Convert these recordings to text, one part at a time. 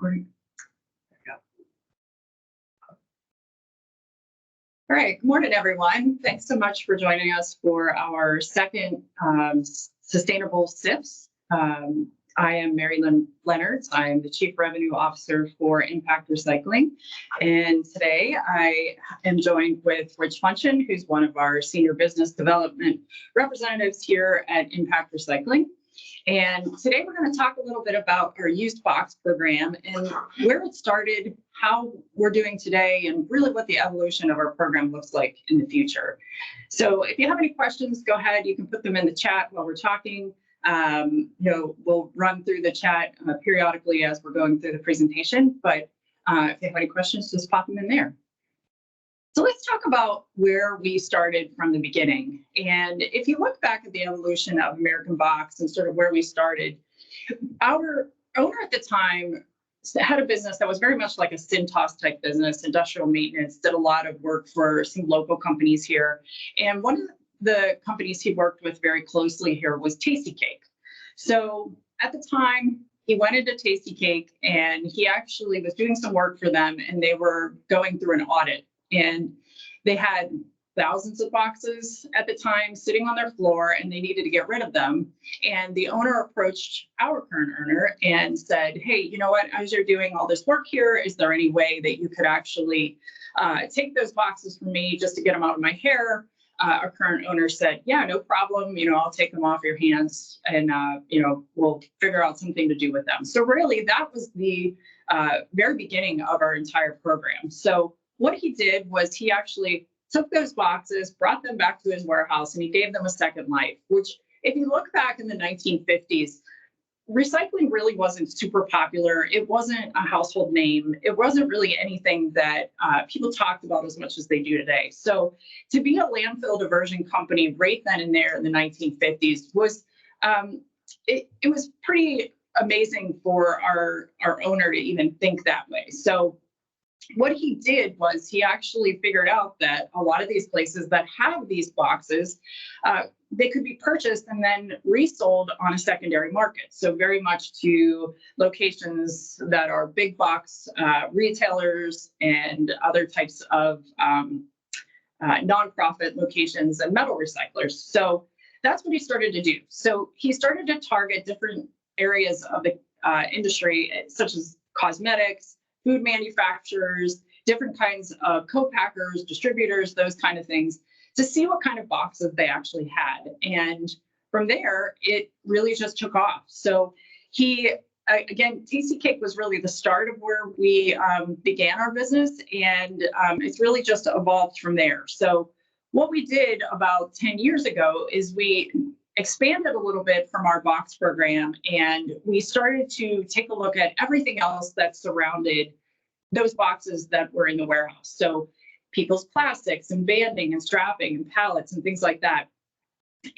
recording. All right, good morning, everyone. Thanks so much for joining us for our second Sustainable SIFs. I am Mary Linn Leonards. I am the Chief Revenue Officer for Impact Recycling. And today I am joined with Rich Funchen, who's one of our Senior Business Development Representatives here at Impact Recycling. And today we're going to talk a little bit about our used box program and where it started, how we're doing today, and really what the evolution of our program looks like in the future. So if you have any questions, go ahead. You can put them in the chat while we're talking. We'll run through the chat periodically as we're going through the presentation. But if you have any questions, just pop them in there. So let's talk about where we started from the beginning. And if you look back at the evolution of American Box and sort of where we started, our owner at the time had a business that was very much like a Cintas type business, industrial maintenance, did a lot of work for some local companies here. And one of the companies he worked with very closely here was Tasty Cake. So at the time, he went into Tasty Cake and he actually was doing some work for them, and they were going through an audit. And they had thousands of boxes at the time sitting on their floor, and they needed to get rid of them. And the owner approached our current owner and said, hey, you know what, as you're doing all this work here, is there any way that you could actually take those boxes from me just to get them out of my hair? Our current owner said, yeah, no problem. I'll take them off your hands and, we'll figure out something to do with them. So really, that was the very beginning of our entire program. So what he did was he actually took those boxes, brought them back to his warehouse, and he gave them a second life, which if you look back in the 1950s, recycling really wasn't super popular. It wasn't a household name. It wasn't really anything that people talked about as much as they do today. So to be a landfill diversion company right then and there in the 1950s was, it was pretty amazing for our owner to even think that way. So what he did was he actually figured out that a lot of these places that have these boxes, they could be purchased and then resold on a secondary market. So very much to locations that are big box retailers and other types of nonprofit locations and metal recyclers. So that's what he started to do. So he started to target different areas of the industry, such as cosmetics, food manufacturers, different kinds of co-packers, distributors, those kind of things, to see what kind of boxes they actually had. And from there, it really just took off. So again, Tasty Cake was really the start of where we began our business, and it's really just evolved from there. So what we did about 10 years ago is we expanded a little bit from our box program, and we started to take a look at everything else that surrounded those boxes that were in the warehouse. So people's plastics and banding and strapping and pallets and things like that.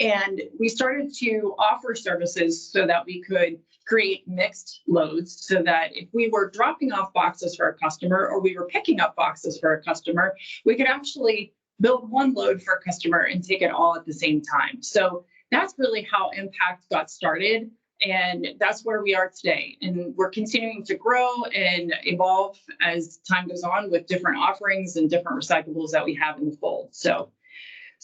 And we started to offer services so that we could create mixed loads, so that if we were dropping off boxes for a customer or we were picking up boxes for a customer, we could actually build one load for a customer and take it all at the same time. So that's really how Impact got started. And that's where we are today. And we're continuing to grow and evolve as time goes on with different offerings and different recyclables that we have in the fold. So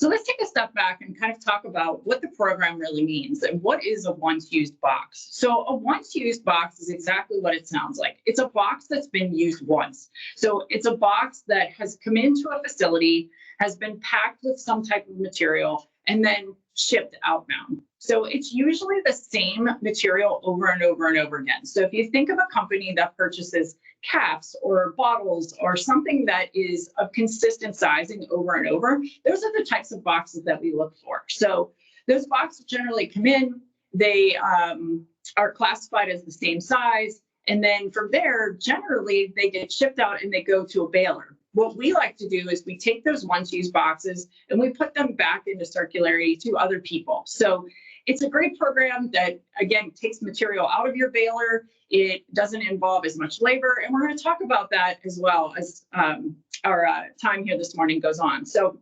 let's take a step back and kind of talk about what the program really means and what is a once used box. So a once used box is exactly what it sounds like. It's a box that's been used once. So it's a box that has come into a facility, has been packed with some type of material, and then shipped outbound. So it's usually the same material over and over and over again. So if you think of a company that purchases caps or bottles or something that is of consistent sizing over and over, those are the types of boxes that we look for. So those boxes generally come in, they are classified as the same size, and then from there, generally they get shipped out and they go to a baler. What we like to do is we take those once used boxes and we put them back into circularity to other people. So it's a great program that, again, takes material out of your baler. It doesn't involve as much labor. And we're going to talk about that as well as our time here this morning goes on. So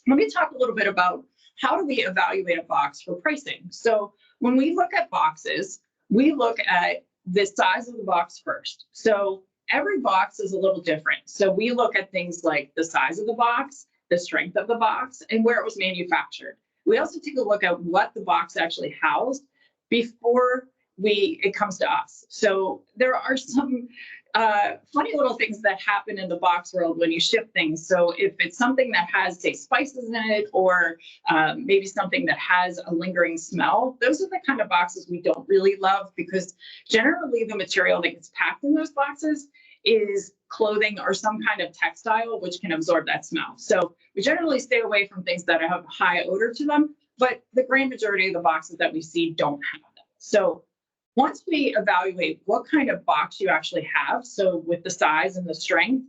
let me talk a little bit about how do we evaluate a box for pricing. So when we look at boxes, we look at the size of the box first. So every box is a little different. So we look at things like the size of the box, the strength of the box, and where it was manufactured. We also take a look at what the box actually housed before it comes to us. So there are some funny little things that happen in the box world when you ship things. So if it's something that has, say, spices in it, or maybe something that has a lingering smell, those are the kind of boxes we don't really love, because generally the material that gets packed in those boxes is clothing or some kind of textile which can absorb that smell. So we generally stay away from things that have high odor to them, but the grand majority of the boxes that we see don't have them. So once we evaluate what kind of box you actually have, so with the size and the strength,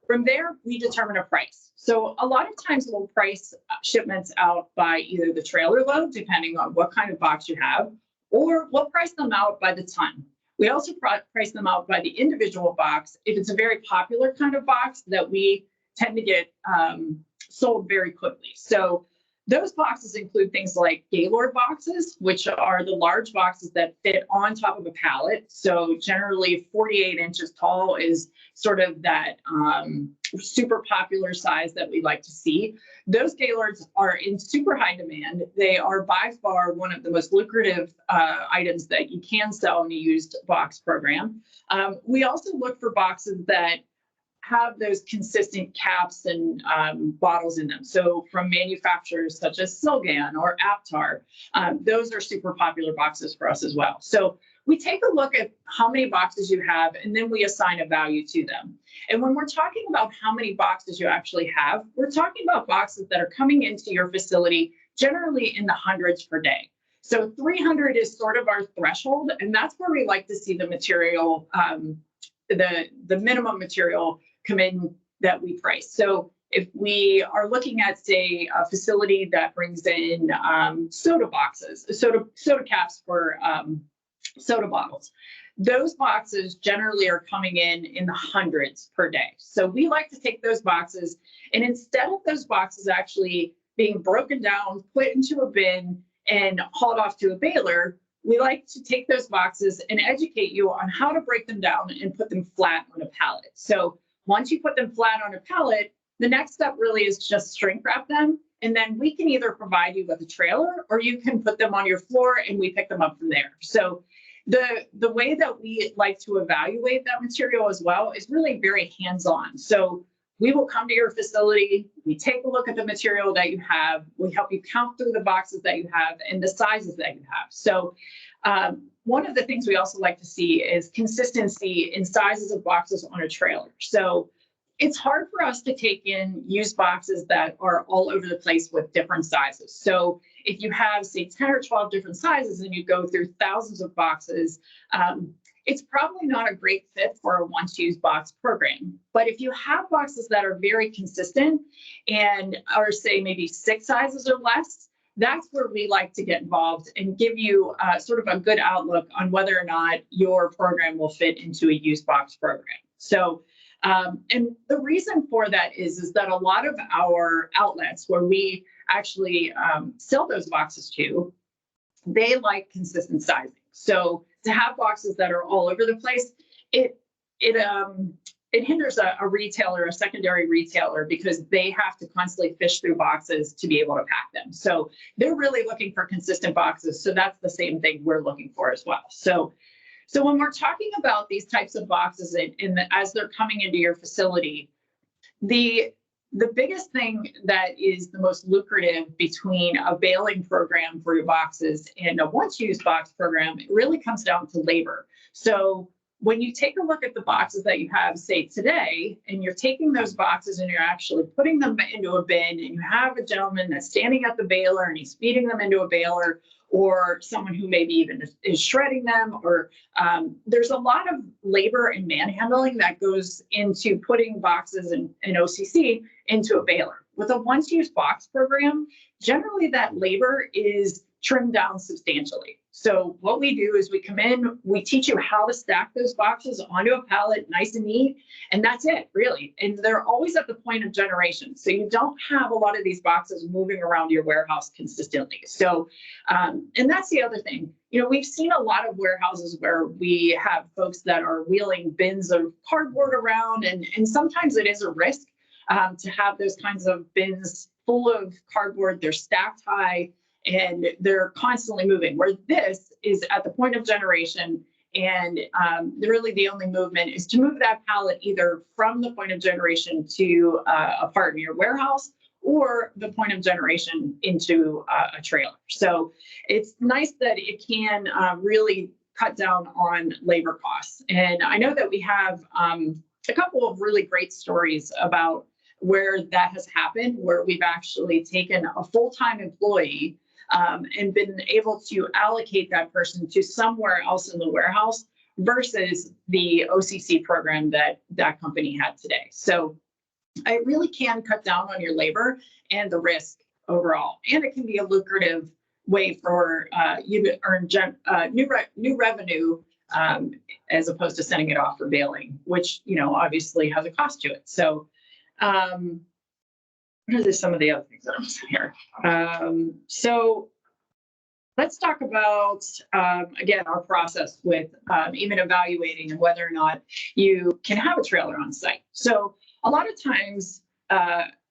from there we determine a price. So a lot of times we'll price shipments out by either the trailer load, depending on what kind of box you have, or we'll price them out by the ton. We also price them out by the individual box if it's a very popular kind of box that we tend to get sold very quickly. So those boxes include things like Gaylord boxes, which are the large boxes that fit on top of a pallet. So generally 48 inches tall is sort of that super popular size that we like to see. Those Gaylords are in super high demand. They are by far one of the most lucrative items that you can sell in a used box program. We also look for boxes that have those consistent caps and bottles in them. So from manufacturers such as Silgan or Aptar, those are super popular boxes for us as well. So we take a look at how many boxes you have, and then we assign a value to them. And when we're talking about how many boxes you actually have, we're talking about boxes that are coming into your facility generally in the hundreds per day. So 300 is sort of our threshold, and that's where we like to see the material, the minimum material come in that we price. So if we are looking at, say, a facility that brings in soda boxes, soda caps for soda bottles, those boxes generally are coming in the hundreds per day. So we like to take those boxes, and instead of those boxes actually being broken down, put into a bin, and hauled off to a baler, we like to take those boxes and educate you on how to break them down and put them flat on a pallet. So once you put them flat on a pallet, the next step really is just shrink wrap them. And then we can either provide you with a trailer, or you can put them on your floor and we pick them up from there. So the way that we like to evaluate that material as well is really very hands-on. So we will come to your facility, we take a look at the material that you have, we help you count through the boxes that you have and the sizes that you have. So one of the things we also like to see is consistency in sizes of boxes on a trailer. So it's hard for us to take in used boxes that are all over the place with different sizes. So if you have, say, 10 or 12 different sizes and you go through thousands of boxes, it's probably not a great fit for a once-used box program. But if you have boxes that are very consistent and are, say, maybe 6 sizes or less, that's where we like to get involved and give you sort of a good outlook on whether or not your program will fit into a used box program. So, and the reason for that is that a lot of our outlets where we actually sell those boxes to, they like consistent sizing. So to have boxes that are all over the place, it hinders a retailer, a secondary retailer, because they have to constantly fish through boxes to be able to pack them. So they're really looking for consistent boxes. So that's the same thing we're looking for as well. So when we're talking about these types of boxes as they're coming into your facility, the biggest thing that is the most lucrative between a baling program for your boxes and a once-used box program, it really comes down to labor. So when you take a look at the boxes that you have, say, today, and you're taking those boxes and you're actually putting them into a bin, and you have a gentleman that's standing at the baler and he's feeding them into a baler, or someone who maybe even is shredding them, or there's a lot of labor and manhandling that goes into putting boxes and OCC into a baler. With a once-use box program, generally that labor is trimmed down substantially. So what we do is we come in, we teach you how to stack those boxes onto a pallet, nice and neat, and that's it, really. And they're always at the point of generation. So you don't have a lot of these boxes moving around your warehouse consistently. So, and that's the other thing. We've seen a lot of warehouses where we have folks that are wheeling bins of cardboard around, and sometimes it is a risk to have those kinds of bins full of cardboard. They're stacked high and they're constantly moving, where this is at the point of generation. And really the only movement is to move that pallet either from the point of generation to a part in your warehouse or the point of generation into a trailer. So it's nice that it can really cut down on labor costs. And I know that we have a couple of really great stories about where that has happened, where we've actually taken a full-time employee and been able to allocate that person to somewhere else in the warehouse versus the OCC program that that company had today. So it really can cut down on your labor and the risk overall. And it can be a lucrative way for you to earn new revenue as opposed to sending it off for baling, which, obviously has a cost to it. So what are some of the other things that I'm saying here? So let's talk about, again, our process with even evaluating and whether or not you can have a trailer on site. So a lot of times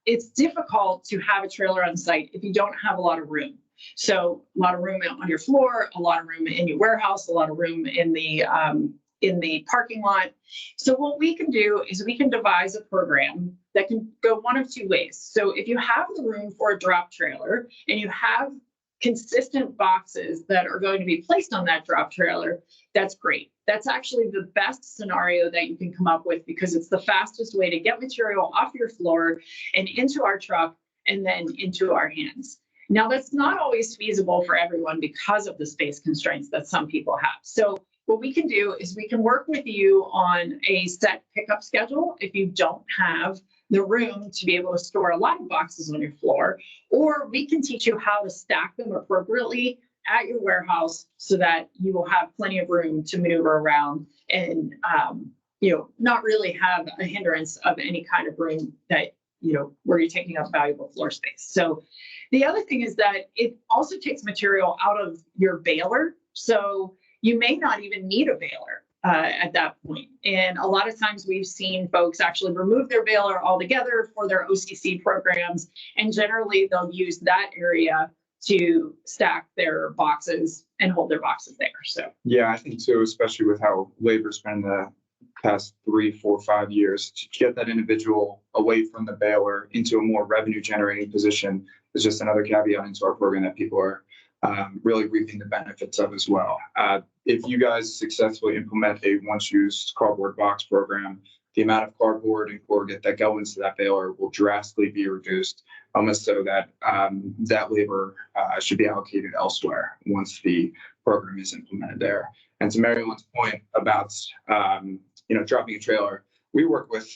it's difficult to have a trailer on site if you don't have a lot of room. So a lot of room on your floor, a lot of room in your warehouse, a lot of room in the parking lot. So what we can do is we can devise a program that can go one of two ways. So if you have the room for a drop trailer and you have consistent boxes that are going to be placed on that drop trailer, that's great. That's actually the best scenario that you can come up with because it's the fastest way to get material off your floor and into our truck and then into our hands. Now, that's not always feasible for everyone because of the space constraints that some people have. So what we can do is we can work with you on a set pickup schedule if you don't have the room to be able to store a lot of boxes on your floor, or we can teach you how to stack them appropriately at your warehouse so that you will have plenty of room to maneuver around and not really have a hindrance of any kind of room that where you're taking up valuable floor space. So the other thing is that it also takes material out of your baler. So you may not even need a baler at that point. And a lot of times we've seen folks actually remove their baler altogether for their OCC programs. And generally they'll use that area to stack their boxes and hold their boxes there. So yeah, I think so, especially with how labor's been the past 3, 4, 5 years, to get that individual away from the baler into a more revenue generating position is just another caveat into our program that people are really reaping the benefits of as well. If you guys successfully implement a once-used cardboard box program, the amount of cardboard and corrugate that go into that baler will drastically be reduced, almost so that that labor should be allocated elsewhere once the program is implemented there. And to Mary Linn's point about dropping a trailer, we work with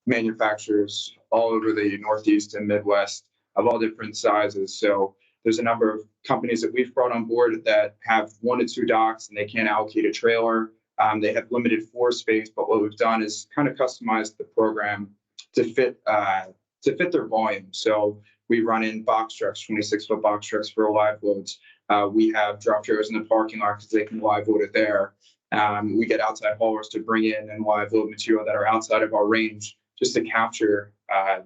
manufacturers all over the Northeast and Midwest of all different sizes. So there's a number of companies that we've brought on board that have 1 to 2 docks and they can't allocate a trailer. They have limited floor space, but what we've done is kind of customized the program to fit their volume. So we run in box trucks, 26-foot box trucks for live loads. We have drop trailers in the parking lot because they can live load it there. We get outside haulers to bring in and live load material that are outside of our range just to capture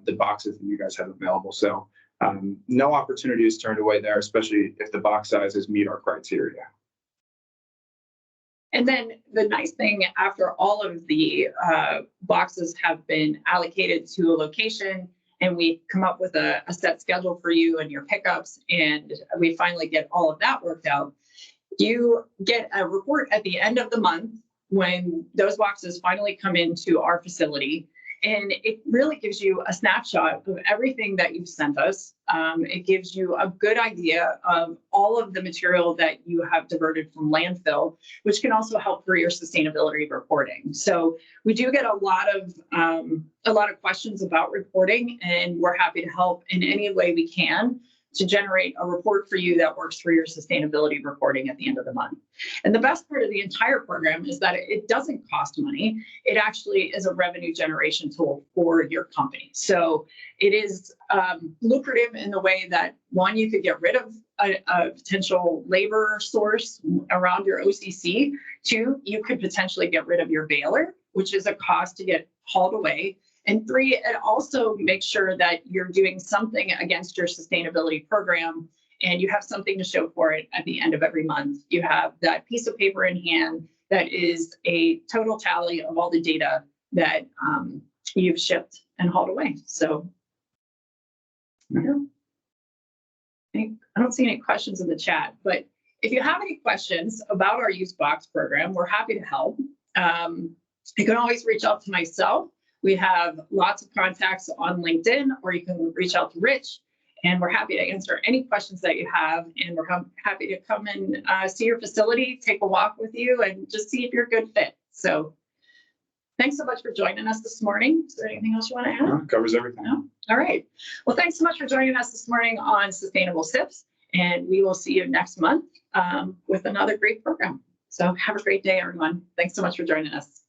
the boxes that you guys have available. So no opportunity is turned away there, especially if the box sizes meet our criteria. And then the nice thing, after all of the boxes have been allocated to a location and we come up with a set schedule for you and your pickups, and we finally get all of that worked out, you get a report at the end of the month when those boxes finally come into our facility. And it really gives you a snapshot of everything that you've sent us. It gives you a good idea of all of the material that you have diverted from landfill, which can also help for your sustainability reporting. So we do get a lot of questions about reporting, and we're happy to help in any way we can to generate a report for you that works for your sustainability reporting at the end of the month. And the best part of the entire program is that it doesn't cost money. It actually is a revenue generation tool for your company. So it is lucrative in the way that, one, you could get rid of a potential labor source around your OCC. Two, you could potentially get rid of your baler, which is a cost to get hauled away. And three, it also makes sure that you're doing something against your sustainability program and you have something to show for it at the end of every month. You have that piece of paper in hand that is a total tally of all the data that you've shipped and hauled away. So, yeah. I don't see any questions in the chat, but if you have any questions about our used box program, we're happy to help. You can always reach out to myself. We have lots of contacts on LinkedIn, or you can reach out to Rich, and we're happy to answer any questions that you have. And we're happy to come and see your facility, take a walk with you, and just see if you're a good fit. So thanks so much for joining us this morning. Is there anything else you want to add? No, covers everything. No? All right. Well, thanks so much for joining us this morning on Sustainable Sips, and we will see you next month with another great program. So have a great day, everyone. Thanks so much for joining us.